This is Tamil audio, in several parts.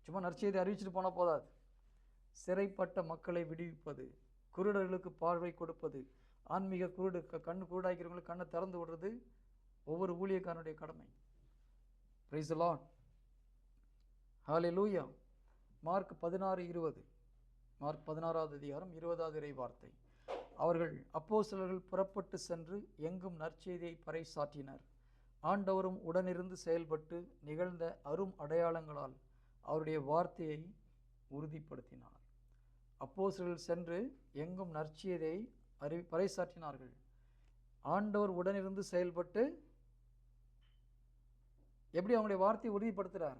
சும்மா நற்செய்தி அறிவிச்சுட்டு போனால் போதாது. சிறைப்பட்ட மக்களை விடுவிப்பது, குருடர்களுக்கு பார்வை கொடுப்பது, ஆன்மீக குருடு கண்ணு குருடாக்கிறவங்களுக்கு கண்ணை திறந்து விடுறது ஒவ்வொரு ஊழியக்காரனுடைய கடமை. Praise the Lord. Hallelujah. Mark 16:20, Mark 16வது அதிகாரம் 20வது இறை வார்த்தை. அவர்கள் அப்போஸ்தலர்கள் புறப்பட்டு சென்று எங்கும் நற்செய்தியை பறைசாற்றினர். ஆண்டவரும் உடனிருந்து செயல்பட்டு நிகழ்ந்த அரும் அடையாளங்களால் அவருடைய வார்த்தையை உறுதிப்படுத்தினார். அப்போஸ்தலர்கள் சென்று எங்கும் நற்செய்தியை பறைசாற்றினார்கள். ஆண்டவர் உடனிருந்து செயல்பட்டு எப்படி அவங்களுடைய வார்த்தையை உறுதிப்படுத்துகிறார்?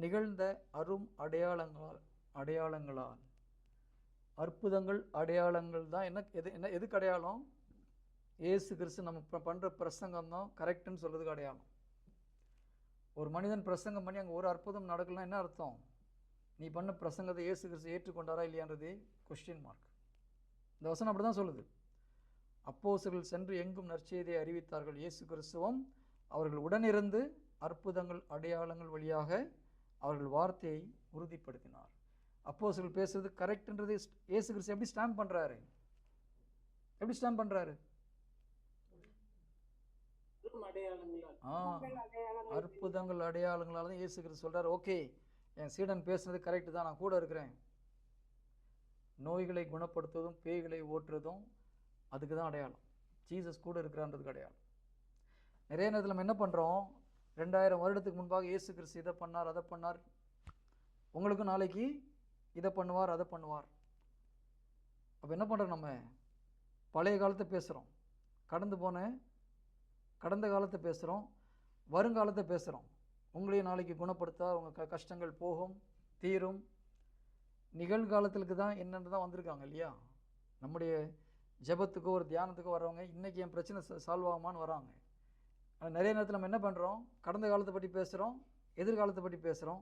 நிகழ்ந்த அரும் அடையாளங்களால். அற்புதங்கள் அடையாளங்கள் தான். எதுக்கு அடையாளம்? இயேசு கிறிஸ்து நம்ம பண்ணுற பிரசங்கம் தான் கரெக்டுன்னு சொல்கிறதுக்கு அடையாளம். ஒரு மனிதன் பிரசங்கம் பண்ணி அங்கே ஒரு அற்புதம் நடக்கலாம், என்ன அர்த்தம்? நீ பண்ண பிரசங்கத்தை இயேசு கிறிஸ்து ஏற்றுக்கொண்டாரா இல்லையான்றது கொஸ்டின் மார்க். இந்த வசனம் அப்படி தான் சொல்லுது. அப்போஸ்தலர்கள் சென்று எங்கும் நற்செய்தியை அறிவித்தார்கள். இயேசு கிறிஸ்துவும் அவர்கள் உடனிருந்து அற்புதங்கள் அடையாளங்கள் வழியாக அவர்கள் வார்த்தையை உறுதிப்படுத்தினார். அப்போஸ்தலர்கள் பேசுறது கரெக்ட்ன்றது இயேசு கிறிஸ்து எப்படி ஸ்டாம்ப் பண்ணுறாரு? எப்படி ஸ்டாம்ப் பண்ணுறாரு? அற்புதங்கள் அடையாளங்களால தான் இயேசு கிறிஸ்து சொல்றாரு, ஓகே என் சீடன் பேசுனது கரெக்டு தான், நான் கூட இருக்கிறேன். நோய்களை குணப்படுத்துவதும் பேய்களை ஓட்டுறதும் அதுக்கு தான் அடையாளம். ஜீசஸ் கூட இருக்கிறான்றதுக்கு அடையாளம். நிறைய நேரத்தில் நம்ம என்ன பண்ணுறோம்? 2000 வருடத்துக்கு முன்பாக இயேசு கிறிஸ்து இதை பண்ணார் அதை பண்ணார், உங்களுக்கு நாளைக்கு இதை பண்ணுவார் அதை பண்ணுவார். அப்போ என்ன பண்ணுறோம்? நம்ம பழைய காலத்தை பேசுகிறோம், கடந்த காலத்தை பேசுகிறோம், வருங்காலத்தை பேசுகிறோம். உங்களையும் நாளைக்கு குணப்படுத்தா, உங்கள் கஷ்டங்கள் போகும் தீரும். நிகழ்காலத்துக்கு தான் என்னென்னு தான் வந்திருக்காங்க இல்லையா? நம்முடைய ஜெபத்துக்கோ ஒரு தியானத்துக்கோ வரவங்க இன்றைக்கி என் பிரச்சனை சால்வ் ஆகுமான்னு வராங்க. ஆனால் நிறைய நேரத்தில் நம்ம என்ன பண்ணுறோம்? கடந்த காலத்தை பற்றி பேசுகிறோம், எதிர்காலத்தை பற்றி பேசுகிறோம்.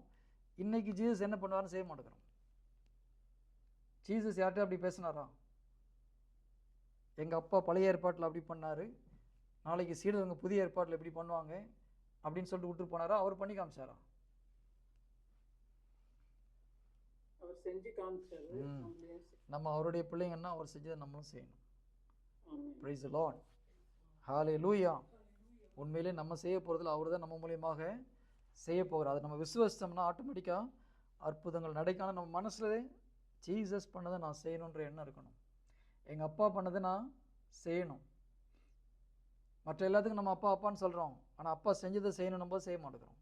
இன்றைக்கி ஜீசஸ் என்ன பண்ணுவார்னு செய்ய மாட்டேங்கிறோம். ஜீசஸ் யார்கிட்ட அப்படி பேசினாரா? எங்கள் அப்பா பழைய ஏற்பாட்டில் அப்படி பண்ணார், நாளைக்கு சீடருங்க புதிய ஏற்பாட்டில் எப்படி பண்ணுவாங்க அப்படின்னு சொல்லிட்டு விட்டு போனாரா? அவர் பண்ணி காமிச்சாரா? அவர் செஞ்சு காமிச்சாரு. நம்ம அவருடைய பிள்ளைங்கன்னா அவர் செஞ்சதை நம்மளும் செய்யணும். Praise the Lord. ஹல்லேலூயா. உண்மையிலே நம்ம செய்ய போகிறதில்ல, அவர் தான் நம்ம மூலியமாக செய்ய போகிறார். அதை நம்ம விசுவாசித்தோம்னா ஆட்டோமேட்டிக்காக அற்புதங்கள் நடக்கான நம்ம மனசில் ஜீசஸ் பண்ணதை நான் செய்யணுன்ற எண்ணம் இருக்கணும். எங்கள் அப்பா பண்ணதை நான் செய்யணும். மற்ற எல்லாத்துக்கும் நம்ம அப்பா அப்பான்னு சொல்கிறோம், ஆனால் அப்பா செஞ்சதை செய்யணும் போது செய்ய மாட்டேங்கிறோம்.